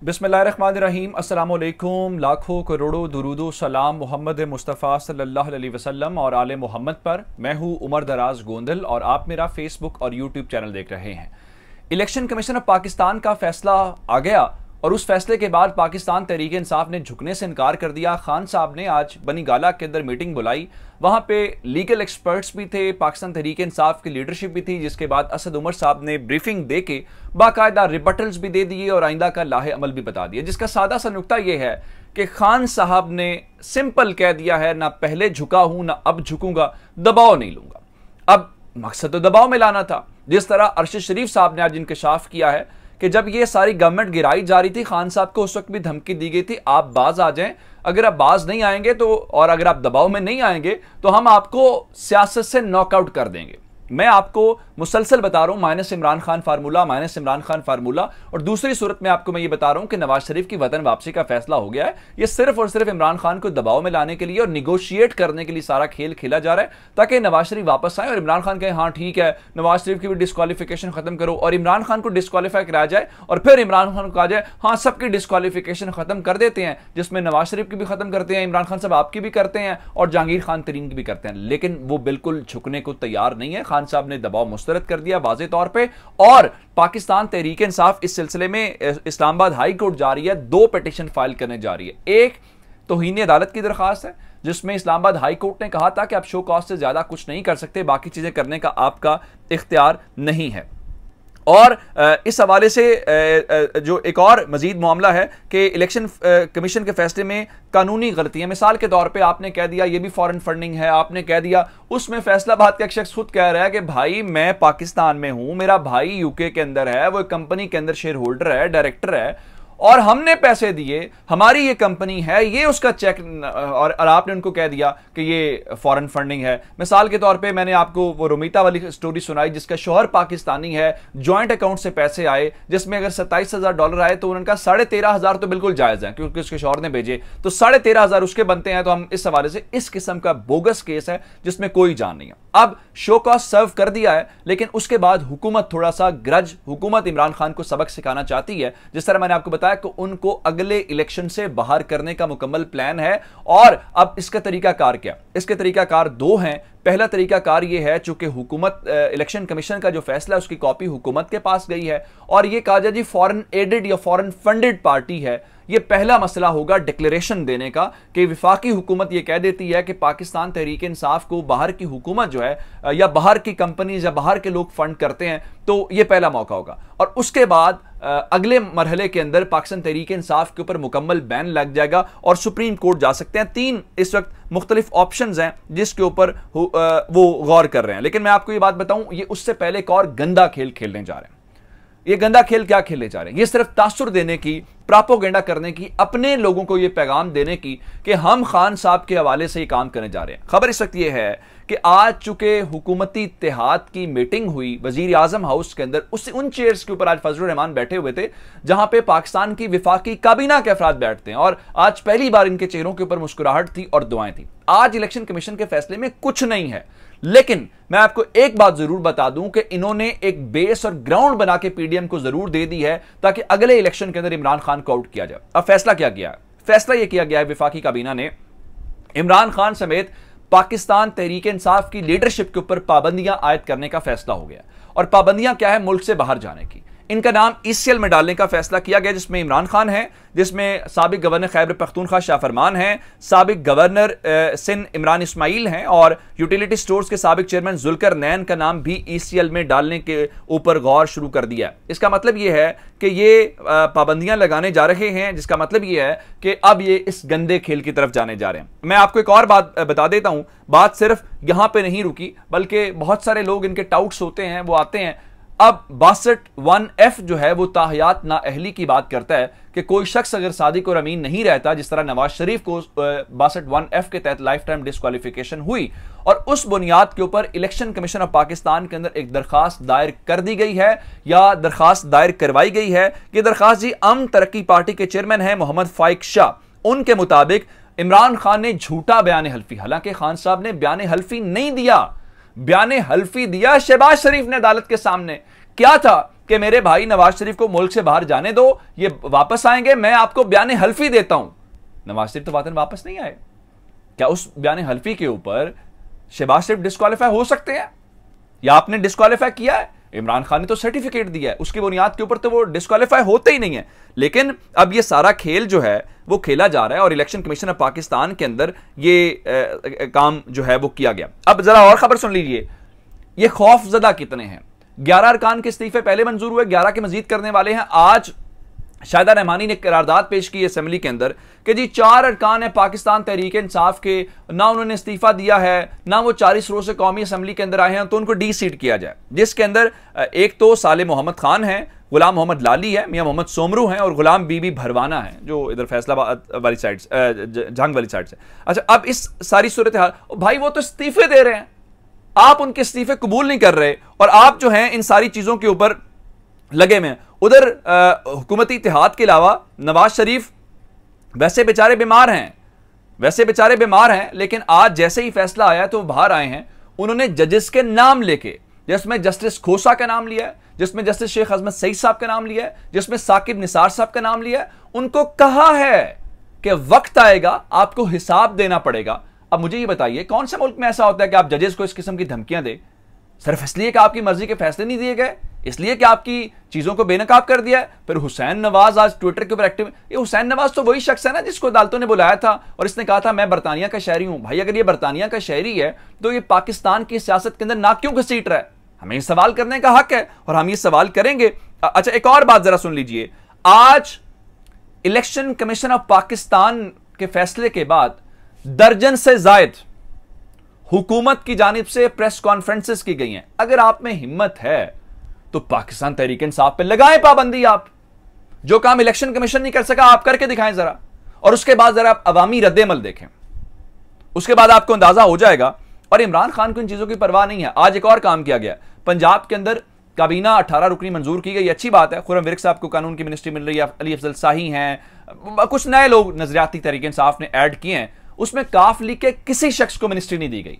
बिस्मिल्लाहिर्रहमानिर्रहीम। अस्सलाम वालेकुम। लाखों करोड़ों दुरूदो सलाम मोहम्मद मुस्तफ़ा सल्लल्लाहु अलैहि वसल्लम और आले मोहम्मद पर। मैं हूँ उमर दराज गोंदल और आप मेरा फेसबुक और यूट्यूब चैनल देख रहे हैं। इलेक्शन कमीशन ऑफ पाकिस्तान का फैसला आ गया और उस फैसले के बाद पाकिस्तान तहरीक इंसाफ ने झुकने से इनकार कर दिया। खान साहब ने आज बनी गाला के अंदर मीटिंग बुलाई, वहां पे लीगल एक्सपर्ट्स भी थे, पाकिस्तान तहरीक इंसाफ की लीडरशिप भी थी, जिसके बाद असद उमर साहब ने ब्रीफिंग दे के बाकायदा रिबटल्स भी दे दिए और आइंदा का लाहे अमल भी बता दिया। जिसका सादा सा नुक्ता यह है कि खान साहब ने सिंपल कह दिया है, ना पहले झुका हूं ना अब झुकूंगा, दबाव नहीं लूंगा। अब मकसद तो दबाव में लाना था। जिस तरह अरशद शरीफ साहब ने आज इंकशाफ किया है कि जब ये सारी गवर्नमेंट गिराई जा रही थी, खान साहब को उस वक्त भी धमकी दी गई थी, आप बाज आ जाएं, अगर आप बाज नहीं आएंगे तो, और अगर आप दबाव में नहीं आएंगे तो हम आपको सियासत से नॉकआउट कर देंगे। मैं आपको मुसलसल बता रहा हूं minus Imran Khan formula, minus Imran Khan formula. और दूसरी सूरत में आपको मैं ये बता रहा हूं कि नवाज शरीफ की वतन वापसी का फैसला हो गया है। ये सिर्फ और सिर्फ इमरान खान को दबाव में लाने के लिए और निगोशिएट करने के लिए सारा खेल खेला जा रहा है, ताकि नवाज शरीफ वापस आए और इमरान खान कहे हाँ ठीक है, नवाज शरीफ की भी डिस्क्वालिफिकेशन खत्म करो, और इमरान खान को डिस्क्वालीफाई कराया जाए और फिर इमरान खान को कहा जाए हाँ सबकी डिस्क्वालिफिकेशन खत्म कर देते हैं, जिसमें नवाज शरीफ की भी खत्म करते हैं, इमरान खान साहब आपकी भी करते हैं और जहांगीर खान तरीन की भी करते हैं। लेकिन वो बिल्कुल झुकने को तैयार नहीं है। खान साहब ने दबाव मुस्तरद कर दिया वाज़े तौर पे, और पाकिस्तान तहरीक इंसाफ इस सिलसिले में इस्लामाबाद हाई कोर्ट जा रही है, 2 पिटीशन फाइल करने जा रही है। एक तौहीन अदालत की दरखास्त है, जिसमें इस्लामाबाद हाई कोर्ट ने कहा था कि आप शो कॉज से ज्यादा कुछ नहीं कर सकते, बाकी चीजें करने का आपका इख्तियार नहीं है। और इस हवाले से जो एक और मजीद मामला है कि इलेक्शन कमीशन के फैसले में कानूनी गलतियां, मिसाल के तौर पे आपने कह दिया ये भी फॉरेन फंडिंग है, आपने कह दिया उसमें फैसलाबाद का एक शख्स खुद कह रहा है कि भाई मैं पाकिस्तान में हूं, मेरा भाई यूके के अंदर है, वो कंपनी के अंदर शेयर होल्डर है, डायरेक्टर है, और हमने पैसे दिए, हमारी ये कंपनी है, ये उसका चेक, और आपने उनको कह दिया कि ये फॉरेन फंडिंग है। मिसाल के तौर पे मैंने आपको वो रोमिता वाली स्टोरी सुनाई, जिसका शोहर पाकिस्तानी है, जॉइंट अकाउंट से पैसे आए, जिसमें अगर $27,000 आए तो उनका 13,500 तो बिल्कुल जायज है क्योंकि उसके शोहर ने भेजे, तो 13,500 उसके बनते हैं। तो हम इस हवाले से इस किस्म का बोगस केस है जिसमें कोई जान नहीं है। अब शो कॉज सर्व कर दिया है, लेकिन उसके बाद हुकूमत थोड़ा सा ग्रज, हुकूमत इमरान खान को सबक सिखाना चाहती है। जिस तरह मैंने आपको बताया कि उनको अगले इलेक्शन से बाहर करने का मुकम्मल प्लान है। और अब इसका तरीकाकार क्या? इसके तरीकाकार 2 हैं। पहला तरीकाकार यह है, चूंकि हुकूमत इलेक्शन कमीशन का जो फैसला है उसकी कॉपी हुकूमत के पास गई है और यह कहा जाए जी फॉरेन एडेड या फॉरेन फंडेड पार्टी है, यह पहला मसला होगा डिक्लेरेशन देने का कि विफाकी हुकूमत यह कह देती है कि पाकिस्तान तहरीक इंसाफ को बाहर की हुकूमत जो है या बाहर की कंपनीज या बाहर के लोग फंड करते हैं, तो यह पहला मौका होगा। और उसके बाद अगले मरहले के अंदर पाकिस्तान तहरीक इंसाफ के ऊपर मुकम्मल बैन लग जाएगा और सुप्रीम कोर्ट जा सकते हैं। 3 इस वक्त मुख्तलिफ ऑप्शंस हैं जिसके ऊपर वो गौर कर रहे हैं। लेकिन मैं आपको ये बात बताऊं, ये उससे पहले एक और गंदा खेल खेलने जा रहे हैं। ये गंदा खेल क्या खेलने जा रहे हैं? ये सिर्फ तासुर देने की, प्रोपेगेंडा करने की, अपने लोगों को ये पैगाम देने की कि हम खान साहब के हवाले से ये काम करने जा रहे हैं। खबर इस वक्त ये है कि आज चूंकि हुकूमती इत्तेहाद की मीटिंग हुई वजीर आजम हाउस के अंदर, उन चेयर्स के ऊपर आज फजलुर रहमान बैठे हुए थे जहां पे पाकिस्तान की विफाकी काबीना के अफराद बैठते हैं, और आज पहली बार इनके चेहरों के ऊपर मुस्कुराहट थी और दुआएं थी। आज इलेक्शन कमीशन के फैसले में कुछ नहीं है, लेकिन मैं आपको एक बात जरूर बता दूं कि इन्होंने एक बेस और ग्राउंड बना के पीडीएम को जरूर दे दी है ताकि अगले इलेक्शन के अंदर इमरान खान को आउट किया जाए। अब फैसला क्या किया है? फैसला यह किया गया है विफाकी काबीना ने इमरान खान समेत पाकिस्तान तहरीक इंसाफ की लीडरशिप के ऊपर पाबंदियां आयद करने का फैसला हो गया। और पाबंदियां क्या है? मुल्क से बाहर जाने की। इनका नाम ईसीएल में डालने का फैसला किया गया, जिसमें इमरान खान है, जिसमें साबिक गवर्नर खैबर पख्तूनख्वा शाह फरमान हैं, साबिक गवर्नर सिंध इमरान इस्माइल हैं, और यूटिलिटी स्टोर्स के साबिक चेयरमैन जुल्कर नैन का नाम भी ईसीएल में डालने के ऊपर गौर शुरू कर दिया। इसका मतलब यह है कि ये पाबंदियां लगाने जा रहे हैं, जिसका मतलब यह है कि अब ये इस गंदे खेल की तरफ जाने जा रहे हैं। मैं आपको एक और बात बता देता हूं, बात सिर्फ यहां पर नहीं रुकी, बल्कि बहुत सारे लोग इनके टाउट्स होते हैं, वो आते हैं। अब 62(1)(f जो है वो ताहयात नाअहली की बात करता है कि कोई शख्स अगर सादिक और अमीन नहीं रहता, जिस तरह नवाज शरीफ को 62(1)(f के तहत लाइफ टाइम डिस्क्वालिफिकेशन हुई, और उस बुनियाद के ऊपर इलेक्शन कमीशन ऑफ पाकिस्तान के अंदर एक दरखास्त दायर कर दी गई है या दरखास्त दायर करवाई गई है। ये दरखास्त जी अम तरक्की पार्टी के चेयरमैन है मोहम्मद फाइक शाह, उनके मुताबिक इमरान खान ने झूठा बयान हल्फी, हालांकि खान साहब ने बयान हल्फी नहीं दिया, बयान हल्फी दिया शहबाज शरीफ ने अदालत के सामने। क्या था कि मेरे भाई नवाज शरीफ को मुल्क से बाहर जाने दो, ये वापस आएंगे, मैं आपको बयान हल्फी देता हूं। नवाज शरीफ तो वाकई वापस नहीं आए। क्या उस बयान हल्फी के ऊपर शहबाज शरीफ डिस्क्वालीफाई हो सकते हैं, या आपने डिस्क्वालीफाई किया है? इमरान खान ने तो सर्टिफिकेट दिया है, उसकी बुनियाद के ऊपर तो वो डिस्क्वालीफाई होते ही नहीं है। लेकिन अब ये सारा खेल जो है वो खेला जा रहा है और इलेक्शन कमीशन ऑफ पाकिस्तान के अंदर ये काम जो है वो किया गया। अब जरा और खबर सुन लीजिए, ये खौफजदा कितने हैं। 11 अरकान के इस्तीफे पहले मंजूर हुए, 11 के मजीद करने वाले हैं। आज शाहिदा रहमानी ने करारदाद पेश की असेंबली के अंदर कि जी 4 अरकान है पाकिस्तान तहरीक इंसाफ के, ना उन्होंने इस्तीफा दिया है, ना वो 40 रोज से कौमी असेंबली के अंदर आए हैं, तो उनको डी सीट किया जाए। जिसके अंदर एक तो साले मोहम्मद खान है, गुलाम मोहम्मद लाली है, मियां मोहम्मद सोमरू हैं और गुलाम बीबी भरवाना है जो इधर फैसलाबाद वाली साइड जंग वाली साइड से। अच्छा, अब इस सारी सूरत हाल, भाई वो तो इस्तीफे दे रहे हैं, आप उनके इस्तीफे कबूल नहीं कर रहे और आप जो हैं इन सारी चीजों के ऊपर लगे में। उधर हुकूमती इत्तेहाद के अलावा नवाज शरीफ वैसे बेचारे बीमार हैं, लेकिन आज जैसे ही फैसला आया तो वो बाहर आए हैं। उन्होंने जजेस के नाम लेके, जिसमें जस्टिस खोसा का नाम लिया है, जिसमें जस्टिस शेख अजमत सईद साहब का नाम लिया है, जिसमें साकिब निसार साहब का नाम लिया है, उनको कहा है कि वक्त आएगा आपको हिसाब देना पड़ेगा। अब मुझे ये बताइए, कौन से मुल्क में ऐसा होता है कि आप जजेस को इस किस्म की धमकियां दे सिर्फ इसलिए कि आपकी मर्जी के फैसले नहीं दिए गए, इसलिए कि आपकी चीजों को बेनकाब कर दिया है? फिर हुसैन नवाज आज ट्विटर के ऊपर एक्टिव, ये हुसैन नवाज तो वही शख्स है ना जिसको अदालतों ने बुलाया था और इसने कहा था मैं बरतानिया का शहरी हूं। भाई अगर ये बरतानिया का शहरी है तो ये पाकिस्तान की सियासत के अंदर नाक क्यों घसीट रहा है? हमें सवाल करने का हक है और हम ये सवाल करेंगे। अच्छा, एक और बात जरा सुन लीजिए, आज इलेक्शन कमीशन ऑफ पाकिस्तान के फैसले के बाद दर्जन से जायद हुकूमत की जानिब से प्रेस कॉन्फ्रेंसेस की गई हैं। अगर आप में हिम्मत है तो पाकिस्तान तहरीक इंसाफ पे लगाएं पाबंदी। आप जो काम इलेक्शन कमीशन नहीं कर सका आप करके दिखाएं जरा, और उसके बाद जरा आप अवामी रद्देमल देखें, उसके बाद आपको अंदाजा हो जाएगा। और इमरान खान को इन चीजों की परवाह नहीं है। आज एक और काम किया गया, पंजाब के अंदर काबीना 18 रुकनी मंजूर की गई, अच्छी बात है। खुर्रम विर्क साहब को कानून की मिनिस्ट्री मिल रही है, अली अफजल शाही हैं, कुछ नए लोग नजरियाती तहरीक इंसाफ ने ऐड किए हैं। उसमें काफ लीग के किसी शख्स को मिनिस्ट्री नहीं दी गई।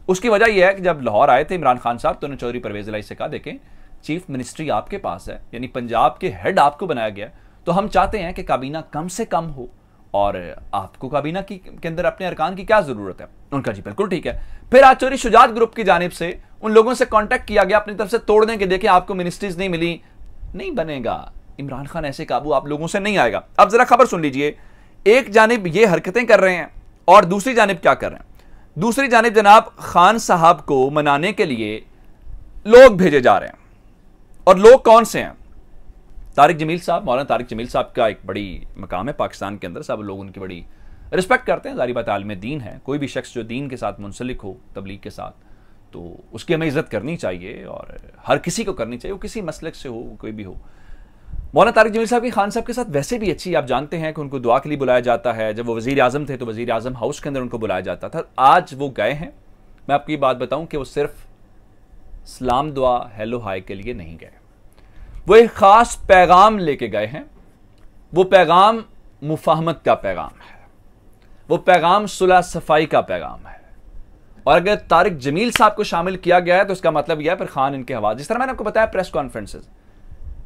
उसकी वजह यह है कि जब लाहौर आए थे इमरान खान साहब तो उन्होंने चौधरी परवेज इलाही से कहा, देखें चीफ मिनिस्ट्री आपके पास है, यानी पंजाब के हेड आपको बनाया गया, तो हम चाहते हैं कि काबीना कम से कम हो और आपको काबीना के अंदर अपने अरकान की क्या जरूरत है। उनका जी बिल्कुल ठीक है। फिर आज चोरी शुजात ग्रुप की जानिब से उन लोगों से कांटेक्ट किया गया अपनी तरफ से तोड़ने के, देखें आपको मिनिस्ट्रीज नहीं मिली। नहीं बनेगा, इमरान खान ऐसे काबू आप लोगों से नहीं आएगा। अब जरा खबर सुन लीजिए, एक जानिब ये हरकतें कर रहे हैं और दूसरी जानिब क्या कर रहे हैं। दूसरी जानिब जनाब खान साहब को मनाने के लिए लोग भेजे जा रहे हैं, और लोग कौन से हैं? तारिक जमील साहब, मौलाना तारिक जमील साहब का एक बड़ी मकाम है पाकिस्तान के अंदर, सब लोग उनकी बड़ी रिस्पेक्ट करते हैं। जारी बात आलिम दीन है, कोई भी शख्स जो दीन के साथ मुंसलिक हो, तबलीग के साथ, तो उसकी हमें इज्जत करनी चाहिए और हर किसी को करनी चाहिए, वो किसी मसलक से हो, कोई भी हो। मौलाना तारिक जमील साहब की खान साहब के साथ वैसे भी अच्छी, आप जानते हैं कि उनको दुआ के लिए बुलाया जाता है। जब वो वजीर आजम थे तो वजीर आजम हाउस के अंदर उनको बुलाया जाता था। आज वो गए हैं, मैं आपकी बात बताऊं कि वो सिर्फ सलाम दुआ हेलो हाय के लिए नहीं गए, वो एक खास पैगाम लेके गए हैं। वो पैगाम मुफाहमत का पैगाम है, वो पैगाम सुलह सफाई का पैगाम है। और अगर तारिक जमील साहब को शामिल किया गया है तो इसका मतलब यह है फिर खान इनके हवाले, जिस तरह मैंने आपको बताया प्रेस कॉन्फ्रेंसेस।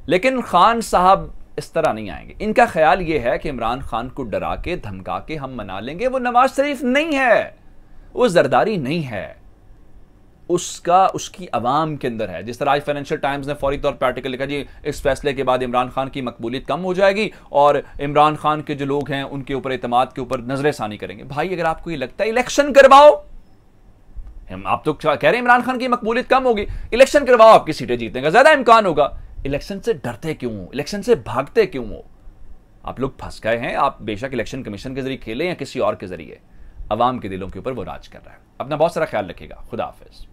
लेकिन खान साहब इस तरह नहीं आएंगे। इनका ख्याल यह है कि इमरान खान को डरा के धमका के हम मना लेंगे। वो नवाज शरीफ नहीं है, वो जरदारी नहीं है, उसकी अवाम के अंदर है। जिस तरह आज फाइनेंशियल टाइम्स ने फौरी तौर पर आर्टिकल लिखा, जी इस फैसले के बाद इमरान खान की मकबूलियत कम हो जाएगी और इमरान खान के जो लोग हैं उनके ऊपर एतमाद के ऊपर नजर सानी करेंगे। भाई अगर आपको ये लगता है इलेक्शन करवाओ, आप तो कह रहे हैं इमरान खान की मकबूलियत कम होगी, इलेक्शन करवाओ, आपकी सीटें जीतने का ज्यादा इम्कान होगा। इलेक्शन से डरते क्यों हो, इलेक्शन से भागते क्यों हो? आप लोग फंस गए हैं। आप बेशक इलेक्शन कमीशन के जरिए खेलें या किसी और के जरिए, अवाम के दिलों के ऊपर वो राज कर रहा है। अपना बहुत सारा ख्याल रखिएगा। खुदा हाफिज।